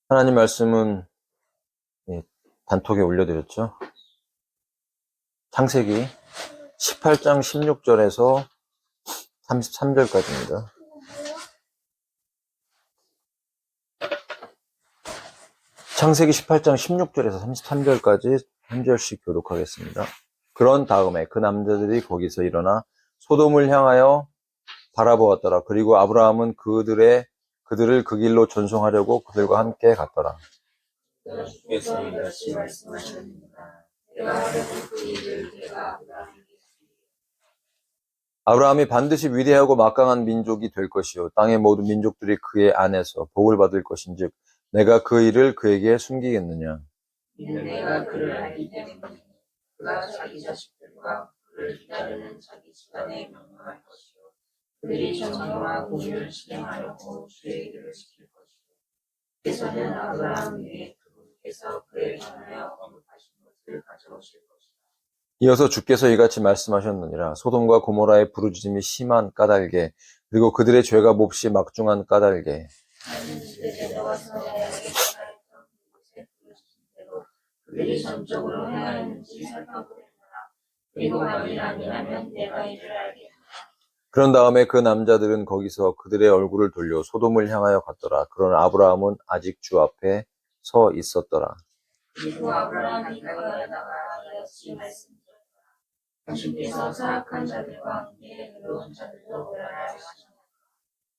하나님 말씀은 단톡에 올려드렸죠. 창세기 18장 16절에서 33절까지입니다. 창세기 18장 16절에서 33절까지 한 절씩 교독하겠습니다. 그런 다음에 그 남자들이 거기서 일어나 소돔을 향하여 바라보았더라. 그리고 아브라함은 그들을 그 길로 전송하려고 그들과 함께 갔더라. 주께서 이같이 말씀하셨습니다. 내가 하려고 그 일을 내가 아브라함이 반드시 위대하고 막강한 민족이 될 것이요 땅의 모든 민족들이 그의 안에서 복을 받을 것인즉 내가 그 일을 그에게 숨기겠느냐. 이는 내가 그를 알기 때문에 그가 자기 자식들과 그를 기다리는 자기 집안에 명령할 것이요 그들이 정의와 공의를 실행하려고 주의 일을 지킬 것이요 그래서는 아브라함 위에 그분께서 그에 관하여 언급하신 것을 가져오실 것이다. 이어서 주께서 이같이 말씀하셨느니라. 소돔과 고모라의 부르짖음이 심한 까닭에 그리고 그들의 죄가 몹시 막중한 까닭에 나는 그들에 내려와서 내게 전하였던 그곳에 부르짖은 대로 그들이 전적으로 행하였는지 살펴보겠노라. 그리고 만일 아니라면 내가 이를 알겠노라. 그런 다음에 그 남자들은 거기서 그들의 얼굴을 돌려 소돔을 향하여 갔더라. 그러나 아브라함은 아직 주 앞에 서 있었더라. 그리고 아브라함이 가까이다가 이같이 말씀드렸다. 당신께서 사악한 자들과 함께 의로운 자들도 멸하라 하시니라.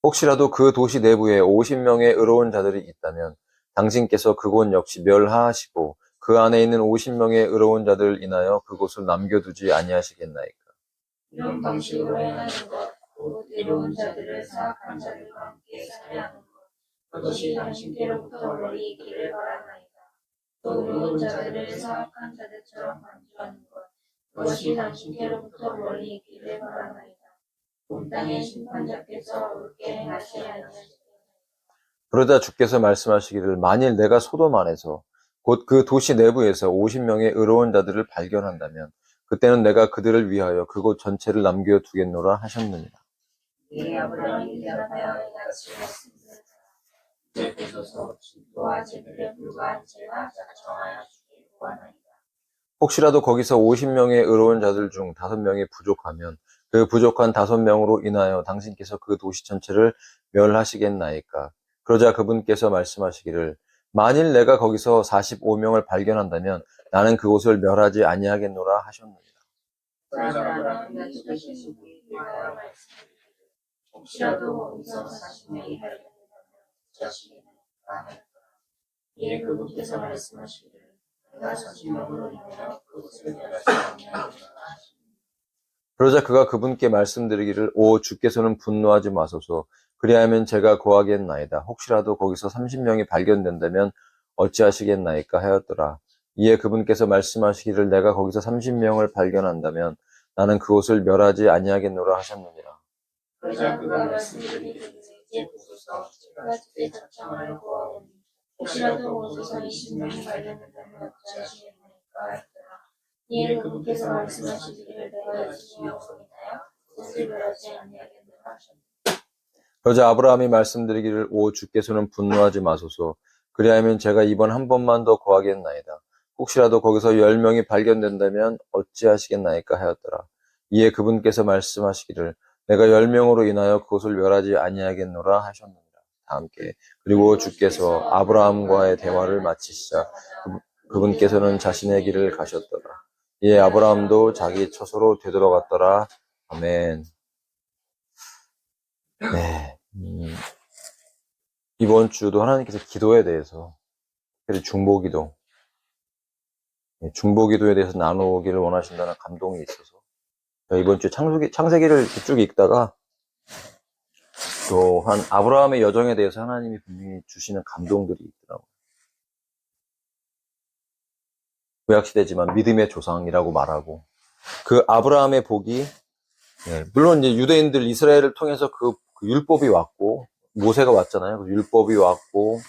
혹시라도 그 도시 내부에 50명의 의로운 자들이 있다면 당신께서 그곳 역시 멸하하시고 그 안에 있는 50명의 의로운 자들을 인하여 그곳을 남겨두지 아니하시겠나이까. 이런 방식으로 행하는 것, 곧 의로운 자들을 사악한 자들과 함께 살해하는 것, 그것이 당신께로부터 멀리 있기를 바라나이다. 또 의로운 자들을 사악한 자들처럼 반주하는 것, 그것이 당신께로부터 멀리 있기를 바라나이다. 온 땅의 심판자께서 옳게 행하시 아니하시겠나이까. 그러자 주께서 말씀하시기를 만일 내가 소돔 안에서 곧 그 도시 내부에서 50명의 의로운 자들을 발견한다면 그때는 내가 그들을 위하여 그곳 전체를 남겨두겠노라 하셨느니라. 이에 아브라함이 대답하여 이같이 말씀드렸다. 이제 되소서 진토와 제들에 불과한 제가 정하여 주길 구하나이다. 혹시라도 거기서 50명의 의로운 자들 중 5명이 부족하면 그 부족한 5명으로 인하여 당신께서 그 도시 전체를 멸하시겠나이까. 그러자 그분께서 말씀하시기를 만일 내가 거기서 45명을 발견한다면 나는 그곳을 멸하지 아니하겠노라 하셨느니라. 그러자 아브라함이 죽으신 분을 위하여 말씀드리기를 혹시라도 거기서 40명이 발견된다면 자식이나이까 하였더라. 이에 그분께서 말씀하시기를 내가 40명으로 인하여 그곳을 멸하지 아니하겠노라 하시니라. 그러자 그가 그분께 말씀드리기를 오 주께서는 분노하지 마소서 그리하면 제가 고하겠나이다. 혹시라도 거기서 30명이 발견된다면 어찌하시겠나이까 하였더라. 이에 그분께서 말씀하시기를 내가 거기서 30명을 발견한다면 나는 그곳을 멸하지 아니하겠노라 하셨느니라. 그러자 그가 말씀드리기를 이제 보소서 제가 집에 작정하여 구하오니 혹시라도 거기서 20명이 발견된다면 어찌하시겠나이까 하였더라. 이에 그분께서 말씀하시기를 내가 20명으로 인하여 그곳을 멸하지 아니하겠노라 하셨느니라. 그러자 아브라함이 말씀드리기를 오 주께서는 분노하지 마소서 그리하면 제가 이번 한 번만 더 고하겠나이다. 혹시라도 거기서 10명이 발견된다면 어찌하시겠나이까 하였더라. 이에 그분께서 말씀하시기를 내가 10명으로 인하여 그곳을 멸하지 아니하겠노라 하셨느니라. 다 함께 그리고 주께서 아브라함과의 대화를 마치시자 그분께서는 자신의 길을 가셨더라. 이에 아브라함도 자기 처소로 되돌아갔더라. 아멘. 네. 이번 주도 하나님께서 기도에 대해서, 특별히 중보기도, 중보기도에 대해서 나누기를 원하신다는 감동이 있어서, 이번 주 창세기를 쭉 읽다가, 또한 아브라함의 여정에 대해서 하나님이 분명히 주시는 감동들이 있더라고요. 구약시대지만 믿음의 조상이라고 말하고, 그 아브라함의 복이, 물론 이제 유대인들 이스라엘을 통해서 그 율법이 왔고, 모세가 왔잖아요. 그 율법이 왔고,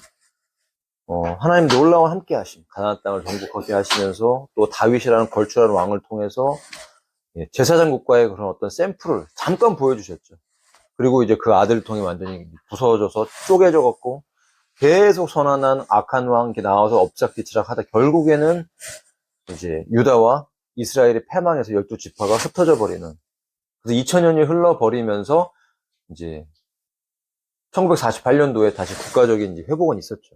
하나님 놀라운 함께 하심, 가나안 땅을 정복하게 하시면서 또 다윗이라는 걸출한 왕을 통해서 제사장 국가의 그런 어떤 샘플을 잠깐 보여주셨죠. 그리고 이제 그 아들을 통해 완전히 부서져서 쪼개져 갖고 계속 선한 악한 왕 이렇게 나와서 엎작뒤치락 하다 결국에는 이제 유다와 이스라엘이 패망해서 12지파가 흩어져 버리는, 그래서 2000년이 흘러버리면서 이제 1948년도에 다시 국가적인 이제 회복은 있었죠.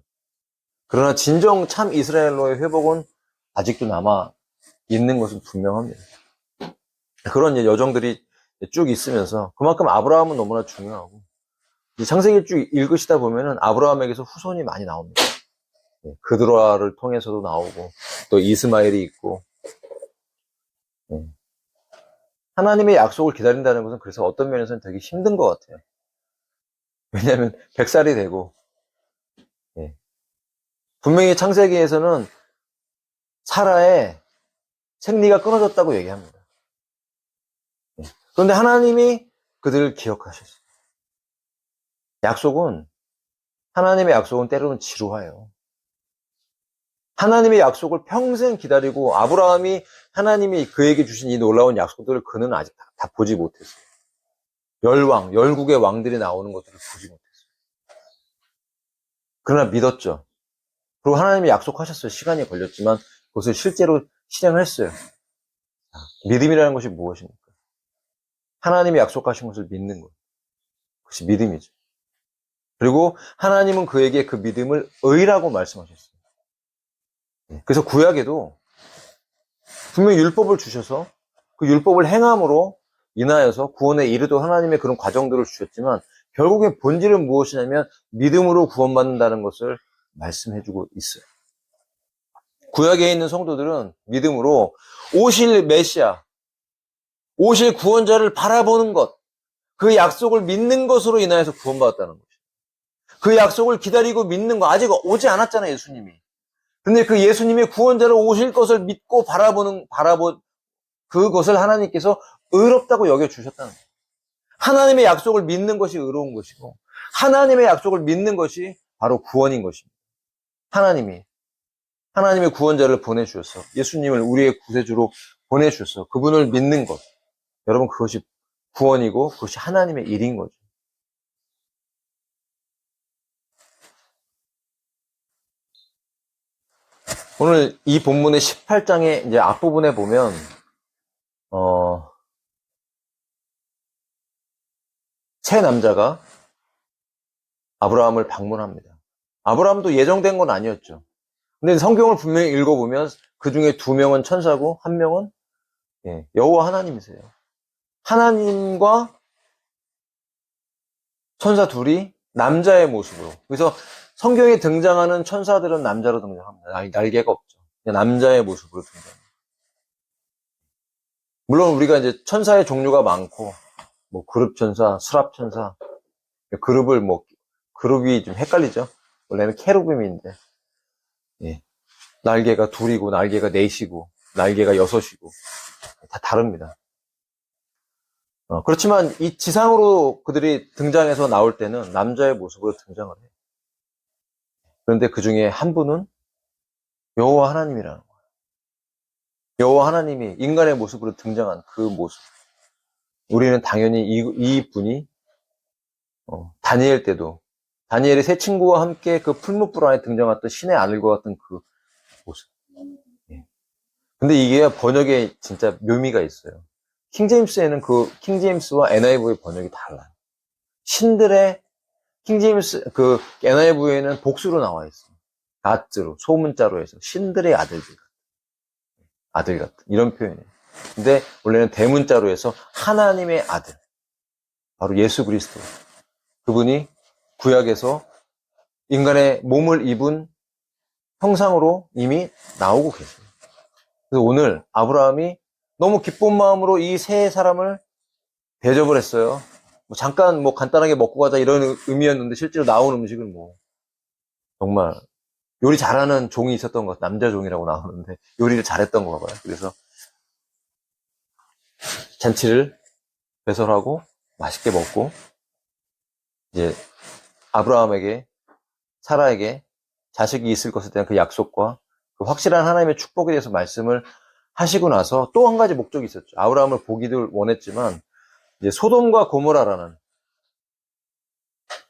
그러나 진정 참 이스라엘로의 회복은 아직도 남아 있는 것은 분명합니다. 그런 이제 여정들이 쭉 있으면서 그만큼 아브라함은 너무나 중요하고, 이 창세기 쭉 읽으시다 보면은 아브라함에게서 후손이 많이 나옵니다. 그드라를 통해서도 나오고 또 이스마엘이 있고, 하나님의 약속을 기다린다는 것은 그래서 어떤 면에서는 되게 힘든 것 같아요. 왜냐하면 100살이 되고, 분명히 창세기에서는 사라의 생리가 끊어졌다고 얘기합니다. 그런데 하나님이 그들을 기억하셨어요. 하나님의 약속은 때로는 지루해요. 하나님의 약속을 평생 기다리고 아브라함이 하나님이 그에게 주신 이 놀라운 약속들을 그는 아직 다 보지 못했어요. 열국의 왕들이 나오는 것들을 보지 못했어요. 그러나 믿었죠. 그리고 하나님이 약속하셨어요. 시간이 걸렸지만 그것을 실제로 실행했어요. 믿음이라는 것이 무엇입니까? 하나님이 약속하신 것을 믿는 것. 그것이 믿음이죠. 그리고 하나님은 그에게 그 믿음을 의라고 말씀하셨어요. 그래서 구약에도 분명히 율법을 주셔서 그 율법을 행함으로 인하여서 구원에 이르도록 하나님의 그런 과정들을 주셨지만 결국에 본질은 무엇이냐면 믿음으로 구원받는다는 것을 말씀해주고 있어요. 구약에 있는 성도들은 믿음으로 오실 메시아, 오실 구원자를 바라보는 것, 그 약속을 믿는 것으로 인하여서 구원받았다는 것이죠. 그 약속을 기다리고 믿는 거, 아직 오지 않았잖아요, 예수님이. 근데 그 예수님의 구원자로 오실 것을 믿고 그것을 하나님께서 의롭다고 여겨주셨다는 거예요. 하나님의 약속을 믿는 것이 의로운 것이고, 하나님의 약속을 믿는 것이 바로 구원인 것입니다. 하나님의 구원자를 보내주셔서, 예수님을 우리의 구세주로 보내주셔서 그분을 믿는 것. 여러분, 그것이 구원이고, 그것이 하나님의 일인 거죠. 오늘 이 본문의 18장의 이제 앞부분에 보면, 세 남자가 아브라함을 방문합니다. 아브라함도 예정된 건 아니었죠. 근데 성경을 분명히 읽어보면 그 중에 2명은 천사고 1명은 여호와 하나님이세요. 하나님과 천사 둘이 남자의 모습으로. 그래서 성경에 등장하는 천사들은 남자로 등장합니다. 날개가 없죠. 그냥 남자의 모습으로 등장합니다. 물론 우리가 이제 천사의 종류가 많고, 뭐 그룹 천사, 수랍 천사, 그룹이 좀 헷갈리죠. 원래는 케루빔인데, 날개가 둘이고, 날개가 넷이고, 날개가 6이고, 다 다릅니다. 그렇지만 이 지상으로 그들이 등장해서 나올 때는 남자의 모습으로 등장을 해요. 그런데 그 중에 한 분은 여호와 하나님이라는 거예요. 여호와 하나님이 인간의 모습으로 등장한 그 모습. 우리는 당연히 이 분이 다니엘 때도 다니엘의 세 친구와 함께 그 풀무불 안에 등장했던 신의 아들과 같은 그 모습. 근데 이게 번역에 진짜 묘미가 있어요. 킹제임스에는 킹제임스와 NIV의 번역이 달라요. 신들의 킹제임스 NIV에는 복수로 나와 있어요. 갓즈로 소문자로 해서 신들의 아들 같은 이런 표현이에요. 근데 원래는 대문자로 해서 하나님의 아들, 바로 예수 그리스도, 그분이 구약에서 인간의 몸을 입은 형상으로 이미 나오고 계세요. 그래서 오늘 아브라함이 너무 기쁜 마음으로 이 세 사람을 대접을 했어요. 잠깐 간단하게 먹고 가자 이런 의미였는데 실제로 나온 음식은 정말 요리 잘하는 종이 있었던 것, 남자 종이라고 나오는데 요리를 잘했던 거 봐요. 그래서 잔치를 배설하고 맛있게 먹고 이제 아브라함에게, 사라에게 자식이 있을 것에 대한 그 약속과 그 확실한 하나님의 축복에 대해서 말씀을 하시고 나서 또 한 가지 목적이 있었죠. 아브라함을 보기도 원했지만 이제 소돔과 고모라라는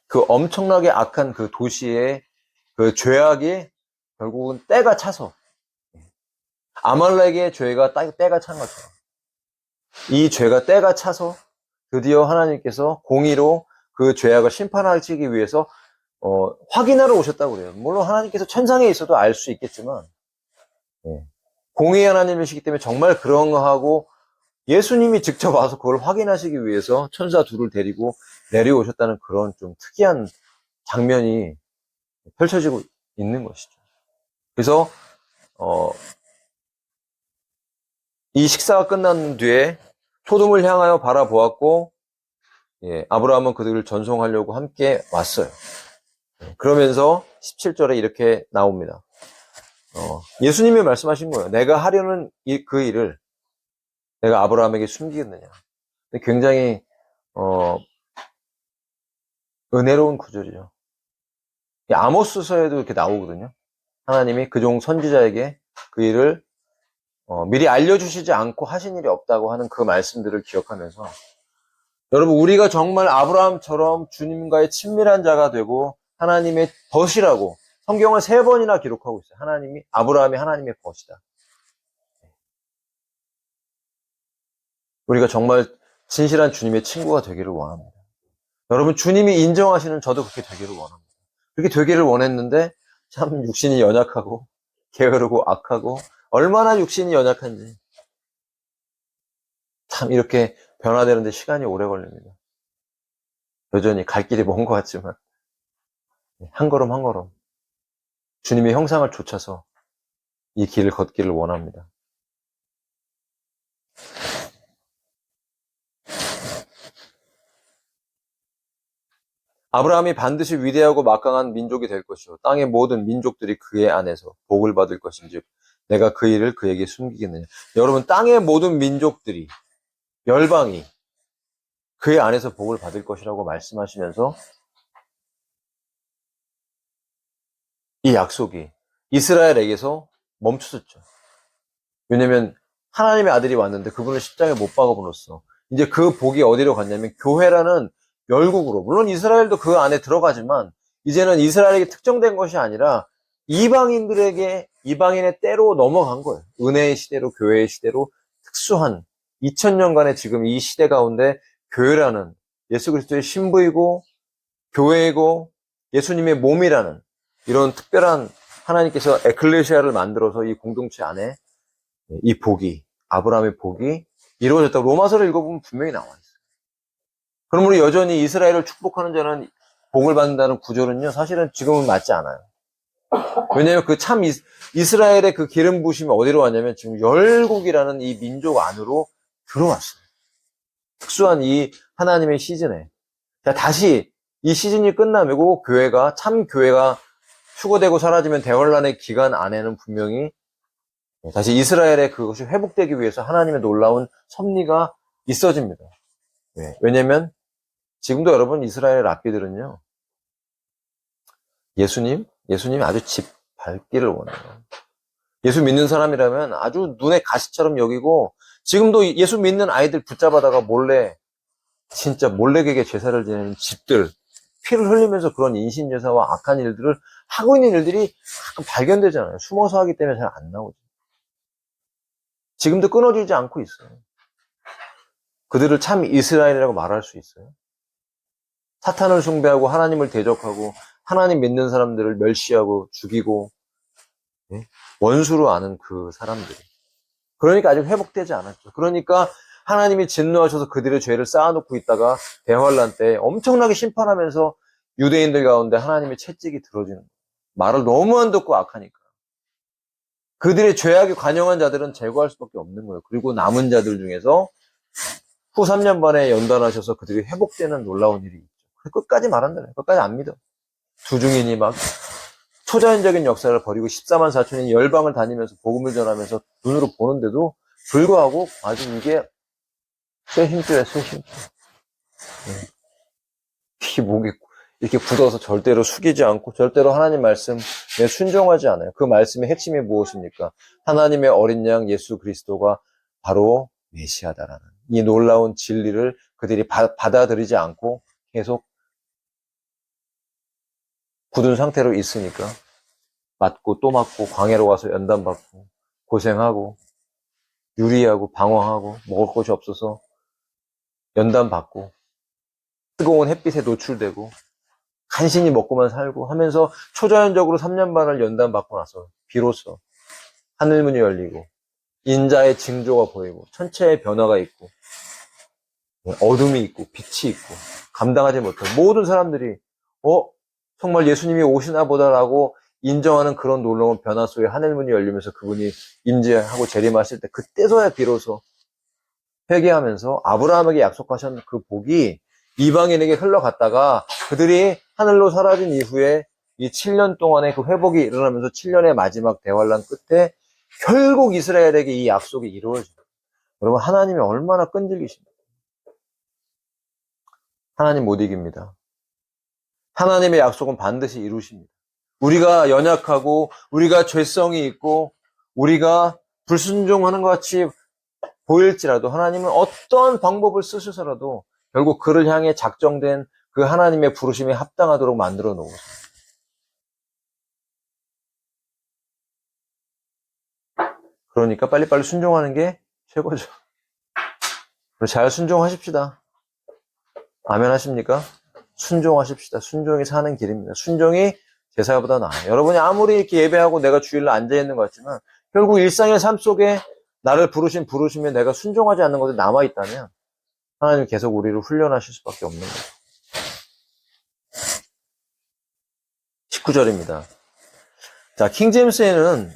그 엄청나게 악한 그 도시의 그 죄악이 결국은 때가 차서 아말렉의 죄가 때가 찬 것처럼 이 죄가 때가 차서 드디어 하나님께서 공의로 그 죄악을 심판하시기 위해서 확인하러 오셨다고 그래요. 물론 하나님께서 천상에 있어도 알 수 있겠지만 공의의 하나님이시기 때문에 정말 그런 거 하고 예수님이 직접 와서 그걸 확인하시기 위해서 천사 둘을 데리고 내려오셨다는 그런 좀 특이한 장면이 펼쳐지고 있는 것이죠. 그래서 이 식사가 끝난 뒤에 소돔을 향하여 바라보았고 아브라함은 그들을 전송하려고 함께 왔어요. 그러면서 17절에 이렇게 나옵니다. 예수님이 말씀하신 거예요. 내가 하려는 그 일을 내가 아브라함에게 숨기겠느냐. 굉장히 은혜로운 구절이죠. 아모스서에도 이렇게 나오거든요. 하나님이 그종 선지자에게 그 일을 미리 알려주시지 않고 하신 일이 없다고 하는 그 말씀들을 기억하면서 여러분 우리가 정말 아브라함처럼 주님과의 친밀한 자가 되고 하나님의 벗이라고 성경을 3번이나 기록하고 있어요. 아브라함이 하나님의 벗이다. 우리가 정말 진실한 주님의 친구가 되기를 원합니다. 여러분 주님이 인정하시는 저도 그렇게 되기를 원합니다. 그렇게 되기를 원했는데 참 육신이 연약하고 게으르고 악하고 얼마나 육신이 연약한지 참 이렇게 변화되는데 시간이 오래 걸립니다. 여전히 갈 길이 먼 것 같지만 한 걸음 한 걸음 주님의 형상을 좇아서 이 길을 걷기를 원합니다. 아브라함이 반드시 위대하고 막강한 민족이 될 것이요 땅의 모든 민족들이 그의 안에서 복을 받을 것인즉 내가 그 일을 그에게 숨기겠느냐. 여러분 땅의 모든 민족들이 열방이 그의 안에서 복을 받을 것이라고 말씀하시면서 이 약속이 이스라엘에게서 멈춰졌죠. 왜냐하면 하나님의 아들이 왔는데 그분을 십자가에 못 박아버렸어. 이제 그 복이 어디로 갔냐면 교회라는 열국으로, 물론 이스라엘도 그 안에 들어가지만 이제는 이스라엘에게 특정된 것이 아니라 이방인들에게 이방인의 때로 넘어간 거예요. 은혜의 시대로, 교회의 시대로 특수한 2000년간의 지금 이 시대 가운데 교회라는 예수 그리스도의 신부이고 교회이고 예수님의 몸이라는 이런 특별한 하나님께서 에클레시아를 만들어서 이 공동체 안에 이 복이, 아브라함의 복이 이루어졌다고 로마서를 읽어보면 분명히 나와 있어요. 그럼 우리 여전히 이스라엘을 축복하는 자는 복을 받는다는 구절은요, 사실은 지금은 맞지 않아요. 왜냐하면 그 참 이스라엘의 그 기름 부심이 어디로 왔냐면 지금 열국이라는 이 민족 안으로 들어왔어요. 특수한 이 하나님의 시즌에. 자, 다시 이 시즌이 끝나고 교회가, 참 교회가 추구되고 사라지면 대환란의 기간 안에는 분명히 다시 이스라엘의 그것이 회복되기 위해서 하나님의 놀라운 섭리가 있어집니다. 왜냐면 지금도 여러분 이스라엘 랍비들은요, 예수님 아주 집 밟기를 원해요. 예수 믿는 사람이라면 아주 눈에 가시처럼 여기고, 지금도 예수 믿는 아이들 붙잡아다가 진짜 몰래에게 제사를 지내는 집들, 피를 흘리면서 그런 인신제사와 악한 일들을 하고 있는 일들이 가끔 발견되잖아요. 숨어서 하기 때문에 잘 안 나오죠. 지금도 끊어지지 않고 있어요. 그들을 참 이스라엘이라고 말할 수 있어요. 사탄을 숭배하고 하나님을 대적하고 하나님 믿는 사람들을 멸시하고 죽이고 원수로 아는 그 사람들이. 그러니까 아직 회복되지 않았죠. 그러니까 하나님이 진노하셔서 그들의 죄를 쌓아놓고 있다가 대환란 때 엄청나게 심판하면서 유대인들 가운데 하나님의 채찍이 들어지는 거예요. 말을 너무 안 듣고 악하니까. 그들의 죄악에 관영한 자들은 제거할 수밖에 없는 거예요. 그리고 남은 자들 중에서 후 3년 만에 연단하셔서 그들이 회복되는 놀라운 일이 있죠. 끝까지 말한다네. 끝까지 안 믿어. 두 증인이 막 초자연적인 역사를 벌이고 14만 4천인이 열방을 다니면서 복음을 전하면서 눈으로 보는데도 불구하고 아주 이게 쇠심줄에 쇠심줄. 목이 이렇게 굳어서 절대로 숙이지 않고 절대로 하나님 말씀에 순종하지 않아요. 그 말씀의 핵심이 무엇입니까? 하나님의 어린 양 예수 그리스도가 바로 메시아다라는 이 놀라운 진리를 그들이 받아들이지 않고 계속 굳은 상태로 있으니까 맞고 또 맞고 광야로 가서 연단 받고 고생하고 유리하고 방황하고 먹을 것이 없어서 연단 받고 뜨거운 햇빛에 노출되고 간신히 먹고만 살고 하면서 초자연적으로 3년 반을 연단 받고 나서 비로소 하늘문이 열리고 인자의 징조가 보이고 천체의 변화가 있고 어둠이 있고 빛이 있고 감당하지 못한 모든 사람들이 정말 예수님이 오시나 보다라고 인정하는 그런 놀라운 변화 속에 하늘문이 열리면서 그분이 임재하고 재림하실 때 그때서야 비로소 회개하면서 아브라함에게 약속하신 그 복이 이방인에게 흘러갔다가 그들이 하늘로 사라진 이후에 이 7년 동안의 그 회복이 일어나면서 7년의 마지막 대환란 끝에 결국 이스라엘에게 이 약속이 이루어집니다. 여러분, 하나님이 얼마나 끈질기십니까? 하나님 못 이깁니다. 하나님의 약속은 반드시 이루십니다. 우리가 연약하고 우리가 죄성이 있고 우리가 불순종하는 것 같이 보일지라도 하나님은 어떤 방법을 쓰셔서라도 결국 그를 향해 작정된 그 하나님의 부르심에 합당하도록 만들어 놓으세요. 그러니까 빨리빨리 순종하는 게 최고죠. 잘 순종하십시다. 아멘 하십니까? 순종하십시다. 순종이 사는 길입니다. 순종이 제사보다 나아요. 여러분이 아무리 이렇게 예배하고 내가 주일날 앉아있는 것 같지만 결국 일상의 삶 속에 나를 부르심에 내가 순종하지 않는 것이 남아있다면 하나님 계속 우리를 훈련하실 수밖에 없는 거예요. 19절입니다. 자, 킹제임스에는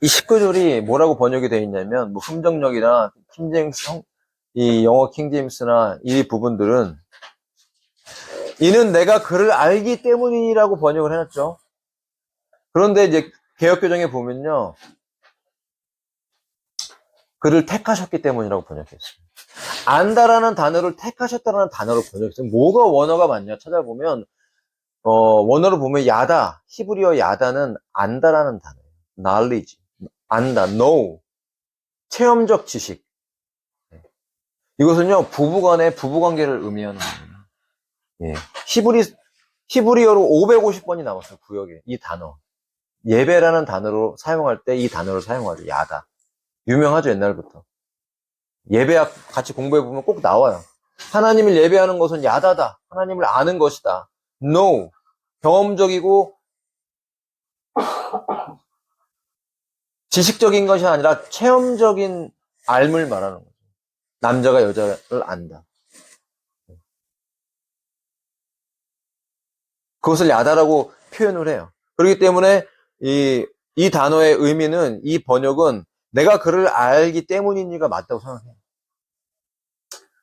이 19절이 뭐라고 번역이 되어 있냐면, 흠정역이나 이 영어 킹제임스나 이 부분들은 이는 내가 그를 알기 때문이라고 번역을 해놨죠. 그런데 이제 개역개정에 보면요, 그를 택하셨기 때문이라고 번역했어요. 안다라는 단어를 택하셨다라는 단어로 번역했어요. 뭐가 원어가 맞냐 찾아보면 원어로 보면 야다, 히브리어 야다는 안다라는 단어예요. knowledge, 안다, know, 체험적 지식. 이것은요 부부간의 부부관계를 의미하는 거예요. 예. 히브리어로 550번이 나왔어요. 구역에 이 단어. 예배라는 단어로 사용할 때 이 단어를 사용하죠. 야다. 유명하죠, 옛날부터. 예배학 같이 공부해보면 꼭 나와요. 하나님을 예배하는 것은 야다다. 하나님을 아는 것이다. No. 경험적이고 지식적인 것이 아니라 체험적인 알을 말하는 거죠. 남자가 여자를 안다. 그것을 야다라고 표현을 해요. 그렇기 때문에 이 단어의 의미는, 이 번역은 내가 그를 알기 때문이니가 맞다고 생각해요.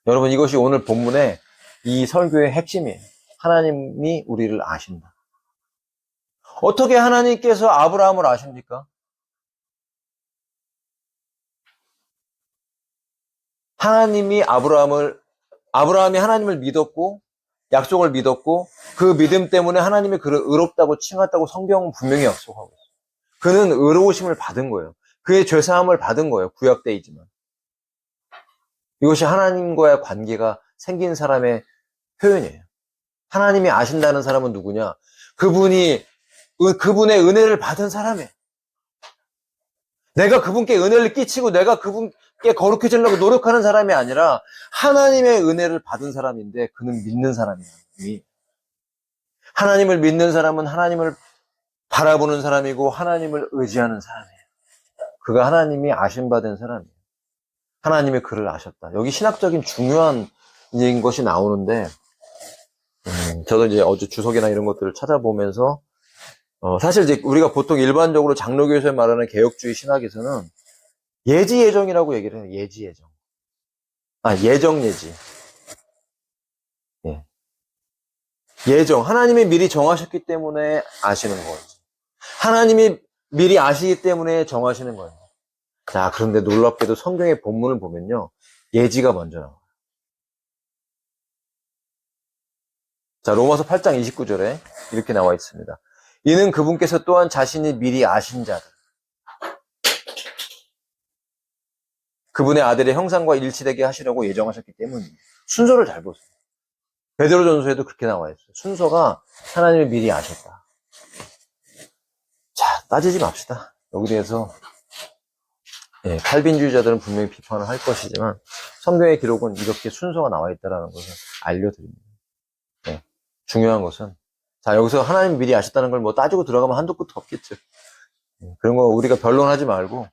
여러분, 이것이 오늘 본문의 이 설교의 핵심이에요. 하나님이 우리를 아신다. 어떻게 하나님께서 아브라함을 아십니까? 아브라함이 하나님을 믿었고, 약속을 믿었고, 그 믿음 때문에 하나님이 그를 의롭다고 칭했다고 성경은 분명히 약속하고 있어요. 그는 의로우심을 받은 거예요. 그의 죄사함을 받은 거예요. 구약 때이지만. 이것이 하나님과의 관계가 생긴 사람의 표현이에요. 하나님이 아신다는 사람은 누구냐? 그분의 은혜를 받은 사람이에요. 내가 그분께 은혜를 끼치고 내가 그분께 거룩해지려고 노력하는 사람이 아니라 하나님의 은혜를 받은 사람인데 그는 믿는 사람이에요. 하나님을 믿는 사람은 하나님을 바라보는 사람이고 하나님을 의지하는 사람이에요. 그가 하나님이 아심받은 사람이에요. 하나님이 그를 아셨다. 여기 신학적인 중요한 것이 나오는데 저도 이제 어제 주석이나 이런 것들을 찾아보면서 사실 이제 우리가 보통 일반적으로 장로교에서 말하는 개혁주의 신학에서는 예지예정이라고 얘기를 해요. 예지예정. 예정예지. 예. 예정. 하나님이 미리 정하셨기 때문에 아시는 거예요. 하나님이 미리 아시기 때문에 정하시는 거예요. 자, 그런데 놀랍게도 성경의 본문을 보면요. 예지가 먼저 나와요. 자, 로마서 8장 29절에 이렇게 나와 있습니다. 이는 그분께서 또한 자신이 미리 아신 자들, 그분의 아들의 형상과 일치되게 하시려고 예정하셨기 때문입니다. 순서를 잘 보세요. 베드로전서에도 그렇게 나와 있어요. 순서가 하나님이 미리 아셨다. 따지지 맙시다. 여기 대해서 칼빈주의자들은 분명히 비판을 할 것이지만 성경의 기록은 이렇게 순서가 나와 있다는 것을 알려드립니다. 중요한 것은 자 여기서 하나님 미리 아셨다는 걸 뭐 따지고 들어가면 한도 끝도 없겠죠. 그런 거 우리가 변론하지 말고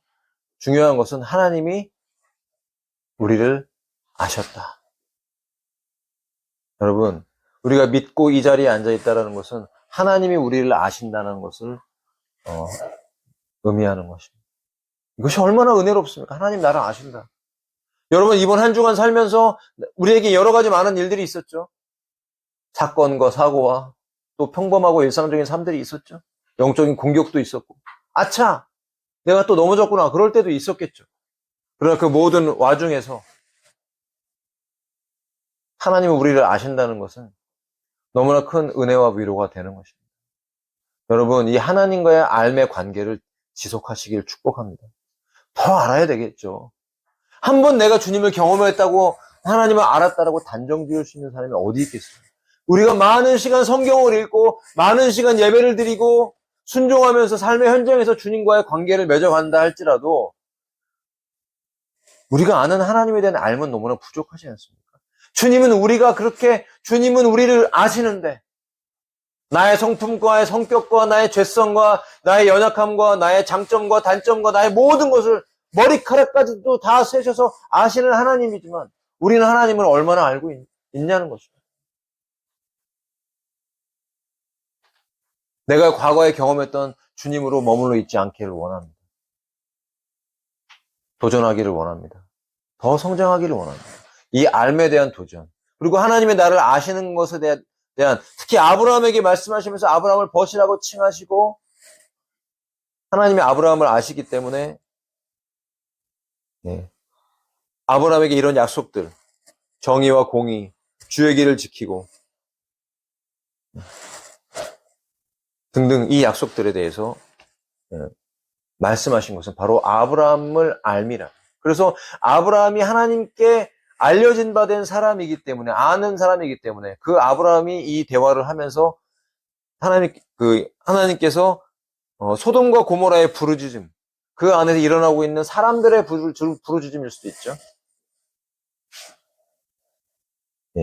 중요한 것은 하나님이 우리를 아셨다. 여러분 우리가 믿고 이 자리에 앉아 있다는 것은 하나님이 우리를 아신다는 것을 의미하는 것입니다. 이것이 얼마나 은혜롭습니까? 하나님 나를 아신다. 여러분 이번 한 주간 살면서 우리에게 여러 가지 많은 일들이 있었죠. 사건과 사고와 또 평범하고 일상적인 삶들이 있었죠. 영적인 공격도 있었고 아차 내가 또 넘어졌구나 그럴 때도 있었겠죠. 그러나 그 모든 와중에서 하나님은 우리를 아신다는 것은 너무나 큰 은혜와 위로가 되는 것입니다. 여러분 이 하나님과의 알매 관계를 지속하시길 축복합니다. 더 알아야 되겠죠. 한 번 내가 주님을 경험했다고 하나님을 알았다라고 단정 지을 수 있는 사람이 어디 있겠어요. 우리가 많은 시간 성경을 읽고 많은 시간 예배를 드리고 순종하면서 삶의 현장에서 주님과의 관계를 맺어간다 할지라도 우리가 아는 하나님에 대한 알면 너무나 부족하지 않습니까? 주님은 우리를 아시는데 나의 성품과 성격과 나의 죄성과 나의 연약함과 나의 장점과 단점과 나의 모든 것을 머리카락까지도 다 세셔서 아시는 하나님이지만 우리는 하나님을 얼마나 알고 있냐는 것입니다. 내가 과거에 경험했던 주님으로 머물러 있지 않기를 원합니다. 도전하기를 원합니다. 더 성장하기를 원합니다. 이 알매에 대한 도전. 그리고 하나님의 나를 아시는 것에 대한 특히 아브라함에게 말씀하시면서 아브라함을 벗이라고 칭하시고 하나님이 아브라함을 아시기 때문에 아브라함에게 이런 약속들 정의와 공의, 주의 길을 지키고 등등 이 약속들에 대해서 말씀하신 것은 바로 아브라함을 알미라. 그래서 아브라함이 하나님께 알려진 바 된 사람이기 때문에 아는 사람이기 때문에 그 아브라함이 이 대화를 하면서 하나님께서 소돔과 고모라의 부르짖음 그 안에서 일어나고 있는 사람들의 부르짖음일 수도 있죠.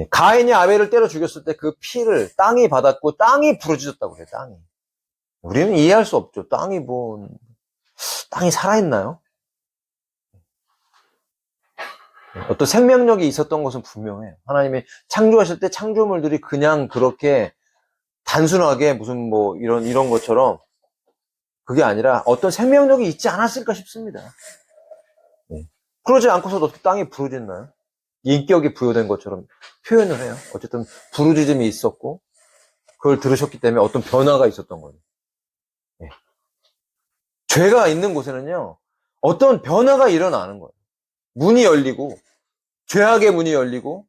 가인이 아벨을 때려 죽였을 때 그 피를 땅이 받았고 땅이 부르짖었다고 그래요. 땅이. 우리는 이해할 수 없죠. 땅이 살아있나요? 어떤 생명력이 있었던 것은 분명해요. 하나님이 창조하실 때 창조물들이 그냥 그렇게 단순하게 무슨 이런 것처럼 그게 아니라 어떤 생명력이 있지 않았을까 싶습니다. 그러지 않고서도 어떻게 땅이 부르짖나요? 인격이 부여된 것처럼 표현을 해요. 어쨌든 부르짖음이 있었고 그걸 들으셨기 때문에 어떤 변화가 있었던 거예요. 죄가 있는 곳에는요 어떤 변화가 일어나는 거예요. 문이 열리고 죄악의 문이 열리고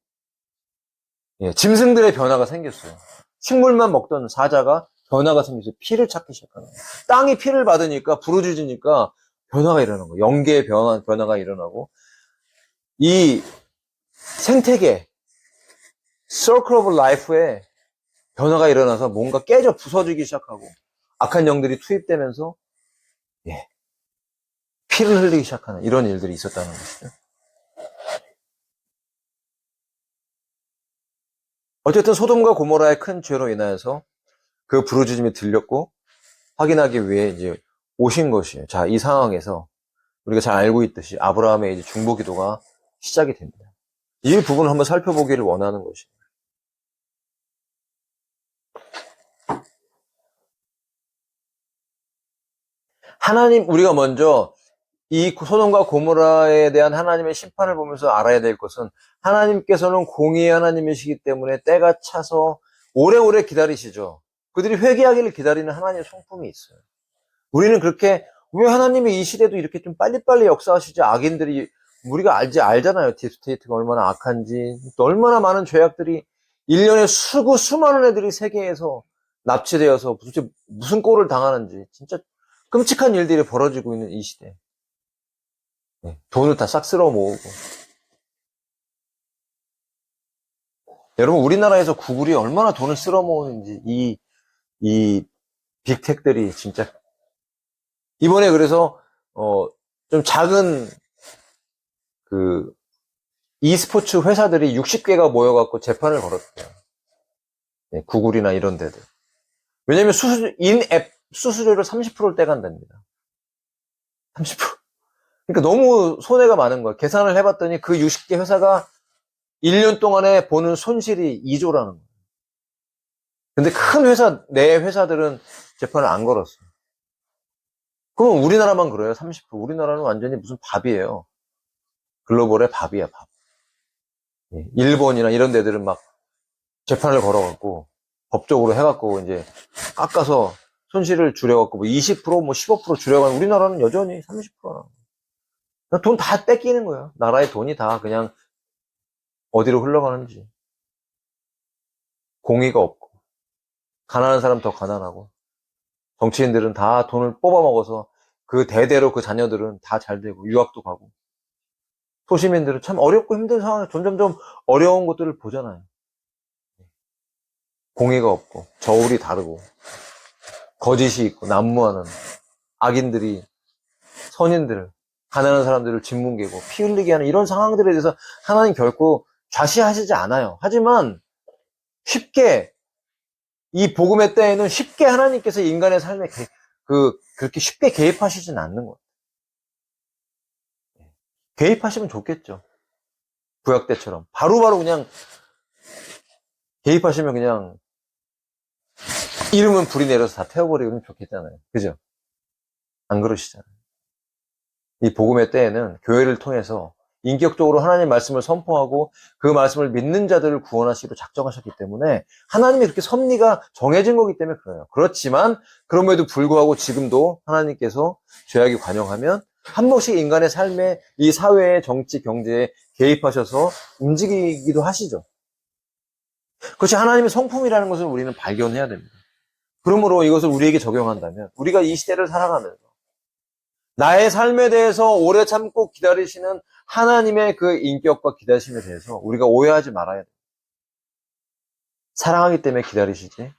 짐승들의 변화가 생겼어요. 식물만 먹던 사자가 변화가 생겨서 피를 찾기 시작하는 거예요. 땅이 피를 받으니까 부르짖으니까 변화가 일어나는 거예요. 영계의 변화가 일어나고 이 생태계 Circle of Life에 변화가 일어나서 뭔가 깨져 부서지기 시작하고 악한 영들이 투입되면서 피를 흘리기 시작하는 이런 일들이 있었다는 것이죠. 어쨌든 소돔과 고모라의 큰 죄로 인하여서 그 부르짖음이 들렸고 확인하기 위해 이제 오신 것이에요. 자, 이 상황에서 우리가 잘 알고 있듯이 아브라함의 이제 중보 기도가 시작이 됩니다. 이 부분을 한번 살펴보기를 원하는 것입니다. 하나님, 우리가 먼저 이 소돔과 고모라에 대한 하나님의 심판을 보면서 알아야 될 것은 하나님께서는 공의의 하나님이시기 때문에 때가 차서 오래오래 기다리시죠. 그들이 회개하기를 기다리는 하나님의 성품이 있어요. 우리는 그렇게 왜 하나님이 이 시대도 이렇게 좀 빨리빨리 역사하시지 우리가 알잖아요. 딥스테이트가 얼마나 악한지 또 얼마나 많은 죄악들이 1년에 수많은 애들이 세계에서 납치되어서 도대체 무슨 꼴을 당하는지 진짜 끔찍한 일들이 벌어지고 있는 이 시대. 돈을 다 싹 쓸어 모으고. 여러분, 우리나라에서 구글이 얼마나 돈을 쓸어 모으는지, 이 빅텍들이 진짜 이번에 그래서 좀 작은 그 e스포츠 회사들이 60개가 모여갖고 재판을 걸었대요. 네, 구글이나 이런 데들. 왜냐면 인앱 수수료를 30%를 떼간답니다. 30%. 그러니까 너무 손해가 많은 거예요. 계산을 해봤더니 그 60개 회사가 1년 동안에 보는 손실이 2조라는 거예요. 근데 큰 회사, 내 회사들은 재판을 안 걸었어요. 그럼 우리나라만 그래요, 30%. 우리나라는 완전히 무슨 밥이에요. 글로벌의 밥이야, 밥. 예, 일본이나 이런 데들은 막 재판을 걸어갖고, 법적으로 해갖고, 이제 깎아서 손실을 줄여갖고, 뭐 20%, 뭐 15% 줄여가는 우리나라는 여전히 30%나. 돈 다 뺏기는 거예요. 나라의 돈이 다 그냥 어디로 흘러가는지. 공의가 없고, 가난한 사람 더 가난하고, 정치인들은 다 돈을 뽑아먹어서 그 대대로 그 자녀들은 다 잘 되고, 유학도 가고, 소시민들은 참 어렵고 힘든 상황에 점점점 어려운 것들을 보잖아요. 공의가 없고, 저울이 다르고, 거짓이 있고, 난무하는 악인들이 선인들을, 가난한 사람들을 짓뭉개고, 피 흘리게 하는 이런 상황들에 대해서 하나님 결코 좌시하시지 않아요. 하지만 쉽게, 이 복음의 때에는 쉽게 하나님께서 인간의 삶에 그렇게 쉽게 개입하시진 않는 거예요. 개입하시면 좋겠죠. 구약 때처럼. 바로바로 그냥 개입하시면 그냥 이름은 불이 내려서 다 태워버리면 좋겠잖아요. 그죠? 안 그러시잖아요. 이 복음의 때에는 교회를 통해서 인격적으로 하나님 말씀을 선포하고 그 말씀을 믿는 자들을 구원하시기로 작정하셨기 때문에 하나님의 그렇게 섭리가 정해진 거기 때문에 그래요. 그렇지만 그럼에도 불구하고 지금도 하나님께서 죄악이 관영하면 한 번씩 인간의 삶에 이 사회의 정치, 경제에 개입하셔서 움직이기도 하시죠. 그것이 하나님의 성품이라는 것을 우리는 발견해야 됩니다. 그러므로 이것을 우리에게 적용한다면 우리가 이 시대를 살아가면서 나의 삶에 대해서 오래 참고 기다리시는 하나님의 그 인격과 기다림에 대해서 우리가 오해하지 말아야 돼요. 사랑하기 때문에 기다리시지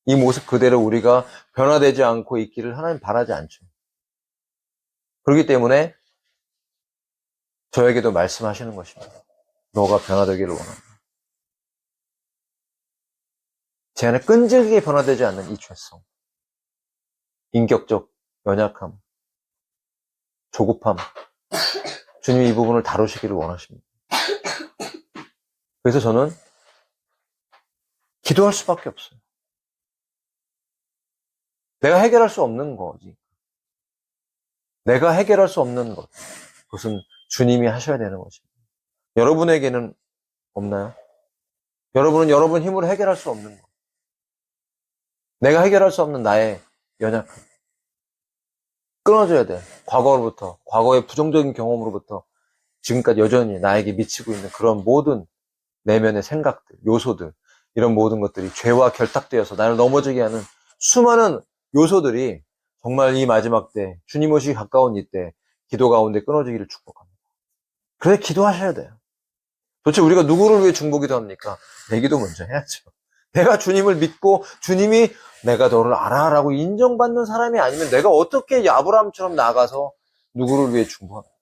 이 모습 그대로 우리가 변화되지 않고 있기를 하나님 바라지 않죠. 그렇기 때문에 저에게도 말씀하시는 것입니다. 너가 변화되기를 원한다. 제 안에 끈질기게 변화되지 않는 이 죄성, 인격적 연약함, 조급함, 주님이 이 부분을 다루시기를 원하십니다. 그래서 저는 기도할 수밖에 없어요. 내가 해결할 수 없는 거지. 내가 해결할 수 없는 것. 그것은 주님이 하셔야 되는 것입니다. 여러분에게는 없나요? 여러분은 여러분 힘으로 해결할 수 없는 것. 내가 해결할 수 없는 나의 연약함. 끊어줘야 돼. 과거로부터, 과거의 부정적인 경험으로부터 지금까지 여전히 나에게 미치고 있는 그런 모든 내면의 생각들, 요소들, 이런 모든 것들이 죄와 결탁되어서 나를 넘어지게 하는 수많은 요소들이 정말 이 마지막 때, 주님 오시기 가까운 이때, 기도 가운데 끊어지기를 축복합니다. 그래서 기도하셔야 돼요. 도대체 우리가 누구를 위해 중보기도 합니까? 내 기도 먼저 해야죠. 내가 주님을 믿고 주님이 내가 너를 알아라고 인정받는 사람이 아니면 내가 어떻게 아브라함처럼 나가서 누구를 위해 중보합니까?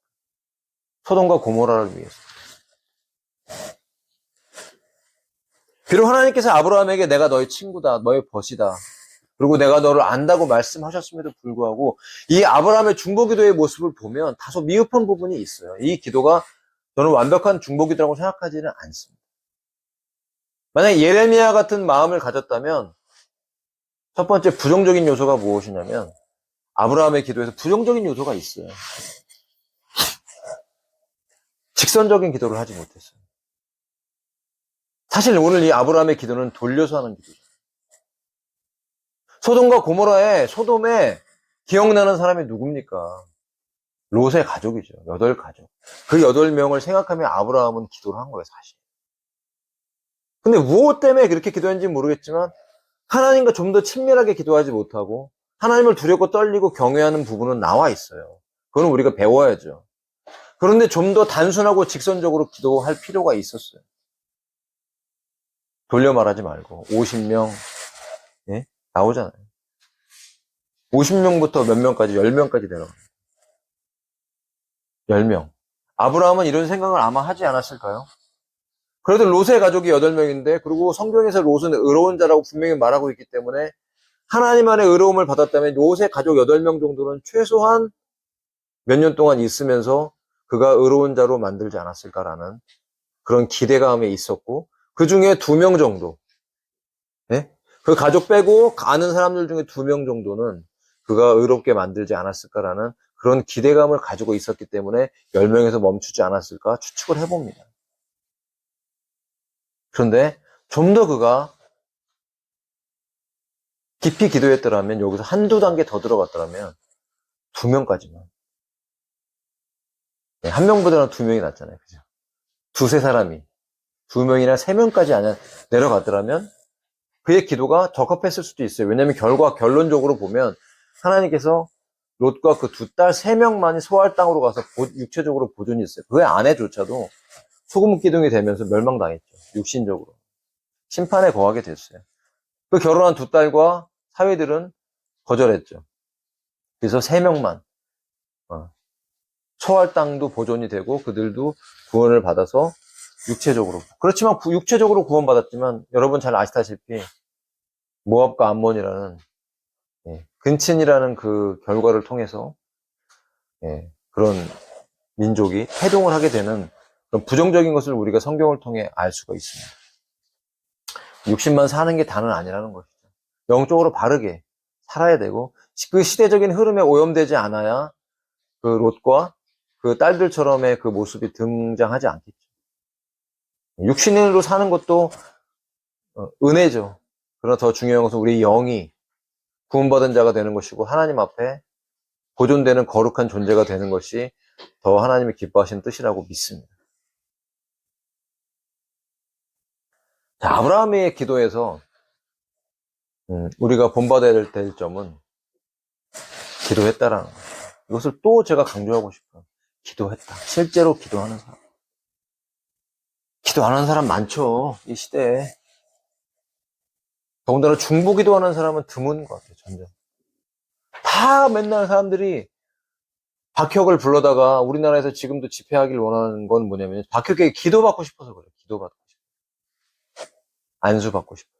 소돔과 고모라를 위해서. 비록 하나님께서 아브라함에게 내가 너의 친구다, 너의 벗이다, 그리고 내가 너를 안다고 말씀하셨음에도 불구하고 이 아브라함의 중보기도의 모습을 보면 다소 미흡한 부분이 있어요. 이 기도가 저는 완벽한 중보기도라고 생각하지는 않습니다. 만약 예레미야 같은 마음을 가졌다면 첫 번째 부정적인 요소가 무엇이냐면 아브라함의 기도에서 부정적인 요소가 있어요. 직선적인 기도를 하지 못했어요. 사실 오늘 이 아브라함의 기도는 돌려서 하는 기도죠. 소돔과 고모라에 소돔에 기억나는 사람이 누굽니까? 롯의 가족이죠. 8가족. 그 8명을 생각하며 아브라함은 기도를 한 거예요, 사실. 근데 무엇 때문에 그렇게 기도했는지 모르겠지만 하나님과 좀 더 친밀하게 기도하지 못하고 하나님을 두렵고 떨리고 경외하는 부분은 나와 있어요. 그건 우리가 배워야죠. 그런데 좀 더 단순하고 직선적으로 기도할 필요가 있었어요. 돌려 말하지 말고 50명 예? 나오잖아요. 50명부터 몇 명까지, 10명까지 내려갑니다. 10명. 아브라함은 이런 생각을 아마 하지 않았을까요? 그래도 롯의 가족이 8명인데, 그리고 성경에서 롯은 의로운 자라고 분명히 말하고 있기 때문에 하나님 안에 의로움을 받았다면 롯의 가족 8명 정도는 최소한 몇 년 동안 있으면서 그가 의로운 자로 만들지 않았을까라는 그런 기대감이 있었고, 그 중에 2명 정도, 네? 그 가족 빼고 아는 사람들 중에 2명 정도는 그가 의롭게 만들지 않았을까라는 그런 기대감을 가지고 있었기 때문에 10명에서 멈추지 않았을까 추측을 해봅니다. 그런데 좀 더 그가 깊이 기도했더라면, 여기서 한두 단계 더 들어갔더라면 2명까지만. 네, 한 명보다는 2명이 낫잖아요. 그죠? 두세 사람이 2명이나 3명까지 내려갔더라면 그의 기도가 적합했을 수도 있어요. 왜냐하면 결론적으로 보면 하나님께서 롯과 그 2딸 3명만이 소알 땅으로 가서 육체적으로 보존이 있어요. 그의 아내조차도 소금 기둥이 되면서 멸망당했죠. 육신적으로. 심판에 거하게 됐어요. 그 결혼한 2딸과 사위들은 거절했죠. 그래서 3명만 소알 땅도 보존이 되고 그들도 구원을 받아서 육체적으로. 그렇지만 육체적으로 구원받았지만 여러분 잘 아시다시피 모압과 암몬이라는 근친이라는 그 결과를 통해서 그런 민족이 해동을 하게 되는 그런 부정적인 것을 우리가 성경을 통해 알 수가 있습니다. 육신만 사는 게 다는 아니라는 것이죠. 영적으로 바르게 살아야 되고 그 시대적인 흐름에 오염되지 않아야 그 롯과 그 딸들처럼의 그 모습이 등장하지 않겠죠. 육신으로 사는 것도 은혜죠. 그러나 더 중요한 것은 우리 영이 구원받은 자가 되는 것이고 하나님 앞에 보존되는 거룩한 존재가 되는 것이 더 하나님이 기뻐하시는 뜻이라고 믿습니다. 자, 아브라함의 기도에서 우리가 본받아야 될 점은 기도했다라는 거예요. 이것을 또 제가 강조하고 싶어요. 기도했다. 실제로 기도하는 사람. 기도 안 하는 사람 많죠. 이 시대에. 더군다나 중보 기도하는 사람은 드문 것 같아요. 점점. 다 맨날 사람들이 박혁을 불러다가 우리나라에서 지금도 집회하길 원하는 건 뭐냐면 박혁에게 기도받고 싶어서 그래요. 기도받고 싶어서. 안수받고 싶어서.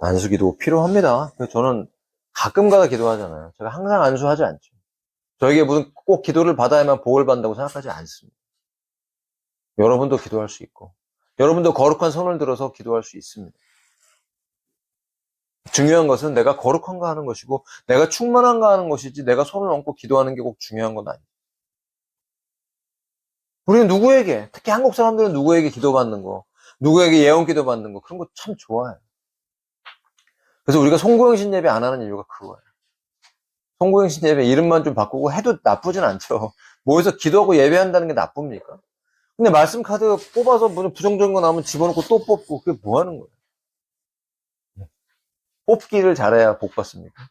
안수기도 필요합니다. 그래서 저는 가끔가다 기도하잖아요. 제가 항상 안수하지 않죠. 저에게 무슨 꼭 기도를 받아야만 복을 받는다고 생각하지 않습니다. 여러분도 기도할 수 있고 여러분도 거룩한 손을 들어서 기도할 수 있습니다. 중요한 것은 내가 거룩한가 하는 것이고 내가 충만한가 하는 것이지 내가 손을 얹고 기도하는 게 꼭 중요한 건 아니에요. 우리는 누구에게, 특히 한국 사람들은 누구에게 기도받는 거, 누구에게 예언 기도받는 거 그런 거 참 좋아해요. 그래서 우리가 송구영신 예배 안 하는 이유가 그거예요. 송구영신 예배 이름만 좀 바꾸고 해도 나쁘진 않죠. 모여서 기도하고 예배한다는 게 나쁩니까? 근데 말씀 카드 뽑아서 무슨 부정적인 거 나오면 집어넣고 또 뽑고 그게 뭐 하는 거예요? 뽑기를 잘해야 복 받습니까?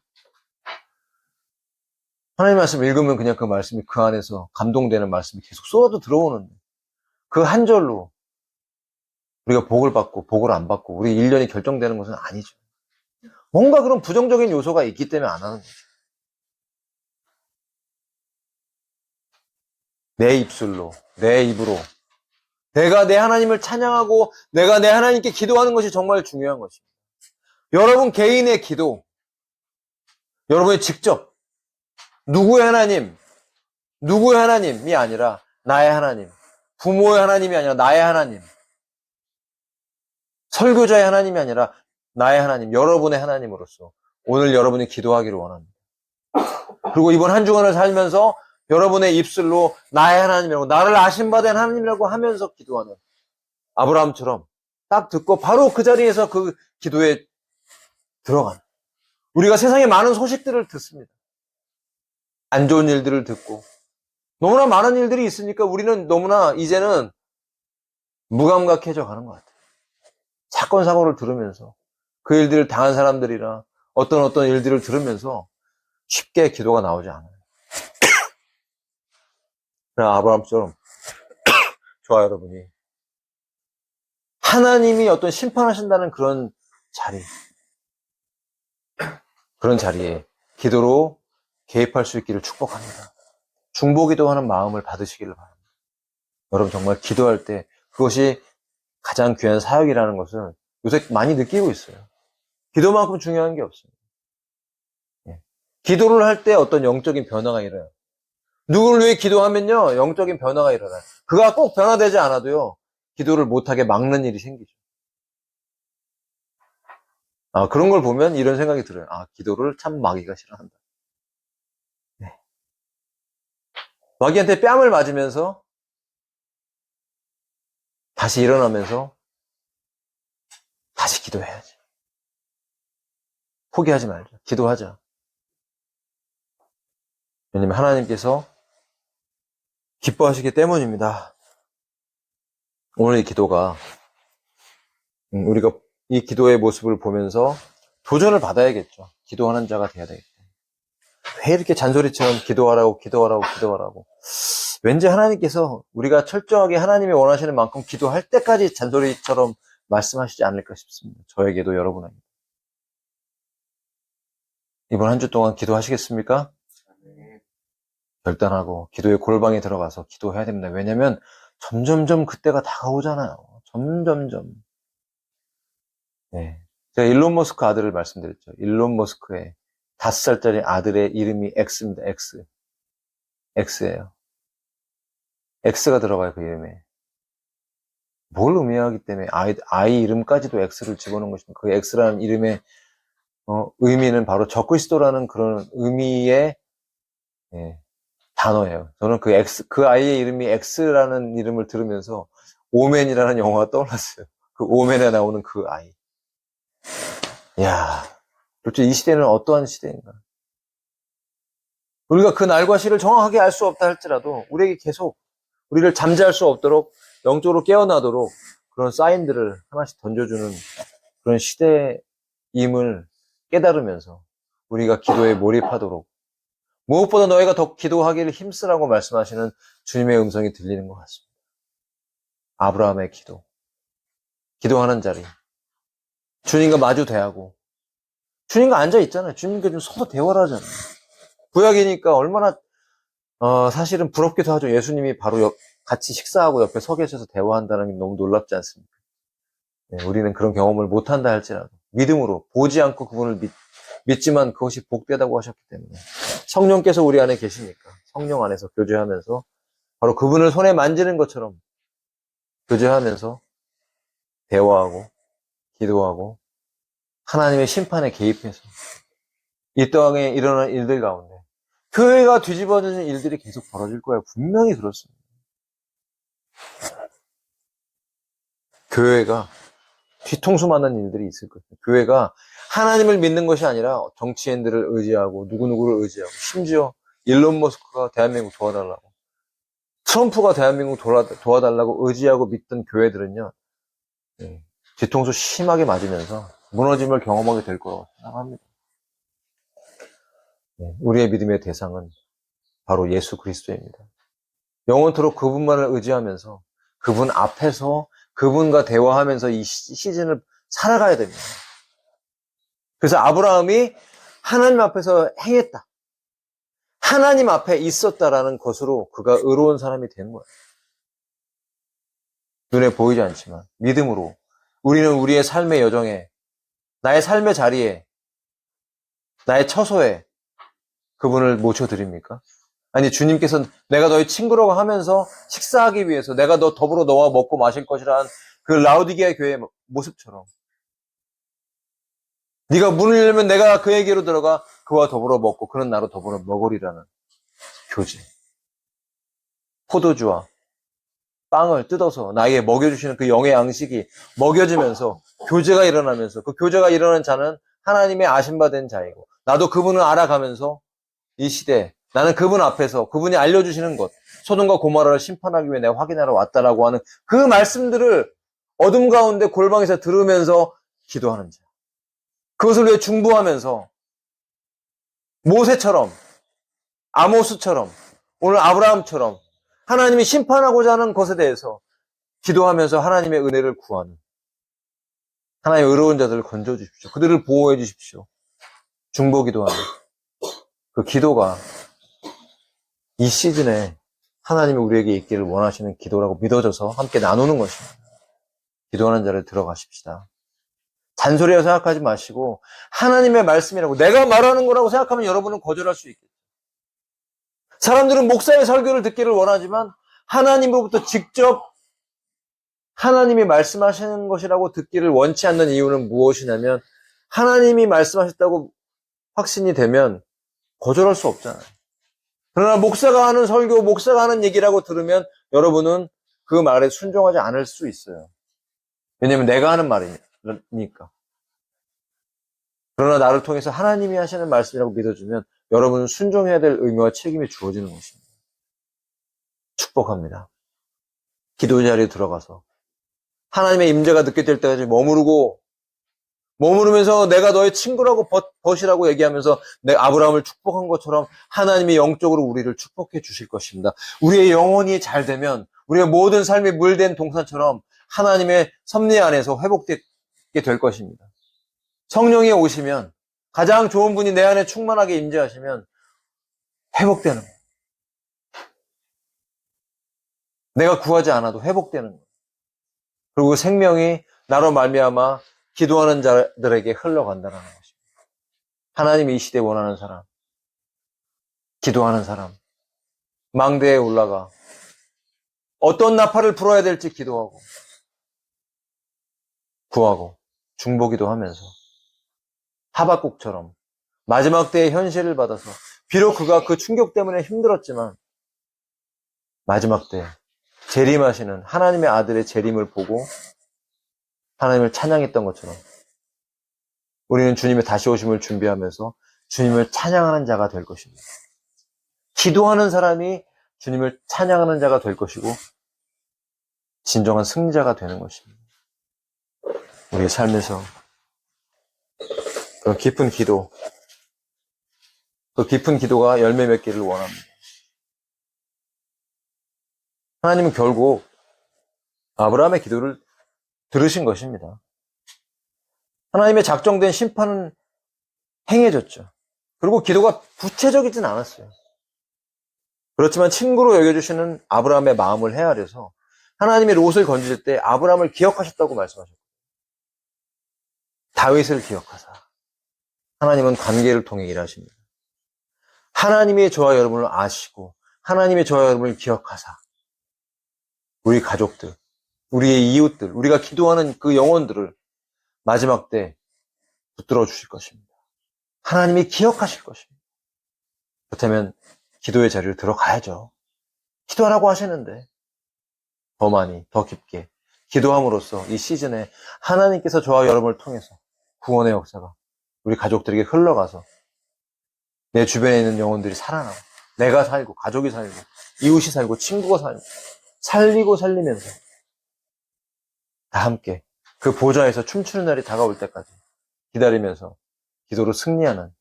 하나님 말씀 읽으면 그냥 그 말씀이 그 안에서 감동되는 말씀이 계속 쏟아져 들어오는데 그 한 절로 우리가 복을 받고 복을 안 받고 우리 일년이 결정되는 것은 아니죠. 뭔가 그런 부정적인 요소가 있기 때문에 안 하는 거죠. 내 입술로, 내 입으로 내가 내 하나님을 찬양하고 내가 내 하나님께 기도하는 것이 정말 중요한 것입니다. 여러분 개인의 기도, 여러분이 직접 누구의 하나님, 누구의 하나님이 아니라 나의 하나님, 부모의 하나님이 아니라 나의 하나님, 설교자의 하나님이 아니라 나의 하나님, 여러분의 하나님으로서 오늘 여러분이 기도하기를 원합니다. 그리고 이번 한 주간을 살면서 여러분의 입술로 나의 하나님이라고 나를 아신 바 된 하나님이라고 하면서 기도하는 아브라함처럼 딱 듣고 바로 그 자리에서 그 기도에 들어가는 우리가 세상에 많은 소식들을 듣습니다. 안 좋은 일들을 듣고 너무나 많은 일들이 있으니까 우리는 너무나 이제는 무감각해져 가는 것 같아요. 사건 사고를 들으면서 그 일들을 당한 사람들이나 어떤 일들을 들으면서 쉽게 기도가 나오지 않아요. 그러나 아브라함처럼 저와 여러분이 하나님이 어떤 심판하신다는 그런 자리 그런 자리에 기도로 개입할 수 있기를 축복합니다. 중보기도하는 마음을 받으시기를 바랍니다. 여러분 정말 기도할 때 그것이 가장 귀한 사역이라는 것을 요새 많이 느끼고 있어요. 기도만큼 중요한 게 없어요. 기도를 할 때 어떤 영적인 변화가 일어나요. 누구를 위해 기도하면요, 영적인 변화가 일어나요. 그가 꼭 변화되지 않아도요, 기도를 못하게 막는 일이 생기죠. 그런 걸 보면 이런 생각이 들어요. 기도를 참 마귀가 싫어한다. 네. 마귀한테 뺨을 맞으면서 다시 일어나면서 다시 기도해야지. 포기하지 말자. 기도하자. 왜냐면 하나님께서 기뻐하시기 때문입니다. 오늘 이 기도가 우리가 이 기도의 모습을 보면서 도전을 받아야겠죠. 기도하는 자가 돼야 되겠죠. 왜 이렇게 잔소리처럼 기도하라고. 왠지 하나님께서 우리가 철저하게 하나님이 원하시는 만큼 기도할 때까지 잔소리처럼 말씀하시지 않을까 싶습니다. 저에게도 여러분에게. 이번 한 주 동안 기도하시겠습니까? 결단하고 기도의 골방에 들어가서 기도해야 됩니다. 왜냐면 점점점 그때가 다가오잖아요. 점점점. 네. 제가 일론 머스크 아들을 말씀드렸죠. 일론 머스크의 5살짜리 아들의 이름이 X입니다. X예요. X가 들어가요, 그 이름에. 뭘 의미하기 때문에 아이 이름까지도 X를 집어넣은 것입니까? 그 X라는 이름의 의미는 바로 적그리스도라는 그런 의미의 단어예요. 저는 그 아이의 이름이 X라는 이름을 들으면서 오맨이라는 영화가 떠올랐어요. 그 오맨에 나오는 그 아이. 이야, 도대체 이 시대는 어떠한 시대인가? 우리가 그 날과 시를 정확하게 알 수 없다 할지라도 우리에게 계속 우리를 잠재할 수 없도록 영적으로 깨어나도록 그런 사인들을 하나씩 던져주는 그런 시대임을 깨달으면서 우리가 기도에 몰입하도록 무엇보다 너희가 더 기도하기를 힘쓰라고 말씀하시는 주님의 음성이 들리는 것 같습니다. 아브라함의 기도하는 자리, 주님과 마주 대하고 주님과 앉아 있잖아요. 주님과 좀 서로 대화를 하잖아요. 구약이니까 얼마나 사실은 부럽기도 하죠. 예수님이 바로 같이 식사하고 옆에 서 계셔서 대화한다는 게 너무 놀랍지 않습니까? 네, 우리는 그런 경험을 못한다 할지라도 믿음으로 보지 않고 그분을 믿지만 그것이 복되다고 하셨기 때문에 성령께서 우리 안에 계시니까 성령 안에서 교제하면서 바로 그분을 손에 만지는 것처럼 교제하면서 대화하고 기도하고 하나님의 심판에 개입해서 이 땅에 일어난 일들 가운데 교회가 뒤집어지는 일들이 계속 벌어질 거예요. 분명히 그렇습니다. 교회가 뒤통수 맞는 일들이 있을 거예요. 교회가 하나님을 믿는 것이 아니라 정치인들을 의지하고 누구누구를 의지하고 심지어 일론 머스크가 대한민국 도와달라고 트럼프가 대한민국 도와달라고 의지하고 믿던 교회들은요. 뒤통수 심하게 맞으면서 무너짐을 경험하게 될 거라고 생각합니다. 우리의 믿음의 대상은 바로 예수 그리스도입니다. 영원토록 그분만을 의지하면서 그분 앞에서 그분과 대화하면서 이 시즌을 살아가야 됩니다. 그래서 아브라함이 하나님 앞에서 행했다. 하나님 앞에 있었다라는 것으로 그가 의로운 사람이 된 거예요. 눈에 보이지 않지만 믿음으로 우리는 우리의 삶의 여정에 나의 삶의 자리에 나의 처소에 그분을 모셔드립니까? 아니 주님께서는 내가 너의 친구라고 하면서 식사하기 위해서 내가 더불어 너와 먹고 마실 것이라는 그 라우디게아 교회의 모습처럼 네가 문을 열면 내가 그에게로 들어가 그와 더불어 먹고 그는 나로 더불어 먹으리라는 교제. 포도주와 빵을 뜯어서 나에게 먹여주시는 그 영의 양식이 먹여지면서 교제가 일어나면서 그 교제가 일어난 자는 하나님의 아심받은 자이고 나도 그분을 알아가면서 이 시대에 나는 그분 앞에서 그분이 알려주시는 것 소돔과 고모라를 심판하기 위해 내가 확인하러 왔다라고 하는 그 말씀들을 어둠 가운데 골방에서 들으면서 기도하는 자. 그것을 위해 중보하면서 모세처럼 아모스처럼 오늘 아브라함처럼 하나님이 심판하고자 하는 것에 대해서 기도하면서 하나님의 은혜를 구하는 하나님의 의로운 자들을 건져주십시오. 그들을 보호해 주십시오. 중보기도하는 그 기도가 이 시즌에 하나님이 우리에게 있기를 원하시는 기도라고 믿어져서 함께 나누는 것입니다. 기도하는 자리에 들어가십시다. 잔소리라고 생각하지 마시고 하나님의 말씀이라고 내가 말하는 거라고 생각하면 여러분은 거절할 수 있겠죠. 사람들은 목사의 설교를 듣기를 원하지만 하나님으로부터 직접 하나님이 말씀하시는 것이라고 듣기를 원치 않는 이유는 무엇이냐면 하나님이 말씀하셨다고 확신이 되면 거절할 수 없잖아요. 그러나 목사가 하는 설교, 목사가 하는 얘기라고 들으면 여러분은 그 말에 순종하지 않을 수 있어요. 왜냐하면 내가 하는 말이니까. 그러나 나를 통해서 하나님이 하시는 말씀이라고 믿어주면 여러분은 순종해야 될 의무와 책임이 주어지는 것입니다. 축복합니다. 기도 자리에 들어가서 하나님의 임재가 느껴질 때까지 머무르면서 내가 너의 친구라고 벗이라고 얘기하면서 내 아브라함을 축복한 것처럼 하나님이 영적으로 우리를 축복해 주실 것입니다. 우리의 영혼이 잘 되면 우리의 모든 삶이 물된 동산처럼 하나님의 섭리 안에서 회복되게 될 것입니다. 성령이 오시면 가장 좋은 분이 내 안에 충만하게 임재하시면 회복되는 거예요. 내가 구하지 않아도 회복되는 거예요. 그리고 생명이 나로 말미암아 기도하는 자들에게 흘러간다는 것입니다. 하나님이 이 시대에 원하는 사람, 기도하는 사람, 망대에 올라가 어떤 나팔을 불어야 될지 기도하고 구하고 중보기도 하면서 하박국처럼 마지막 때의 현실을 받아서 비록 그가 그 충격 때문에 힘들었지만 마지막 때 재림하시는 하나님의 아들의 재림을 보고 하나님을 찬양했던 것처럼 우리는 주님의 다시 오심을 준비하면서 주님을 찬양하는 자가 될 것입니다. 기도하는 사람이 주님을 찬양하는 자가 될 것이고 진정한 승리자가 되는 것입니다. 우리의 삶에서 그 깊은 기도가 열매 맺기를 원합니다. 하나님은 결국 아브라함의 기도를 들으신 것입니다. 하나님의 작정된 심판은 행해졌죠. 그리고 기도가 구체적이진 않았어요. 그렇지만 친구로 여겨주시는 아브라함의 마음을 헤아려서 하나님이 롯을 건지실 때 아브라함을 기억하셨다고 말씀하셨고 다윗을 기억하사 하나님은 관계를 통해 일하십니다. 하나님이 저와 여러분을 아시고 하나님이 저와 여러분을 기억하사 우리 가족들, 우리의 이웃들, 우리가 기도하는 그 영혼들을 마지막 때 붙들어 주실 것입니다. 하나님이 기억하실 것입니다. 그렇다면 기도의 자리를 들어가야죠. 기도하라고 하시는데 더 많이, 더 깊게 기도함으로써 이 시즌에 하나님께서 저와 여러분을 통해서 구원의 역사가 우리 가족들에게 흘러가서 내 주변에 있는 영혼들이 살아나고 내가 살고 가족이 살고 이웃이 살고 친구가 살고 살리고 살리면서 다 함께 그 보좌에서 춤추는 날이 다가올 때까지 기다리면서 기도로 승리하는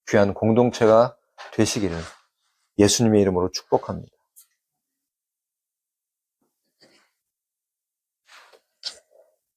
귀한 공동체가 되시기를 예수님의 이름으로 축복합니다.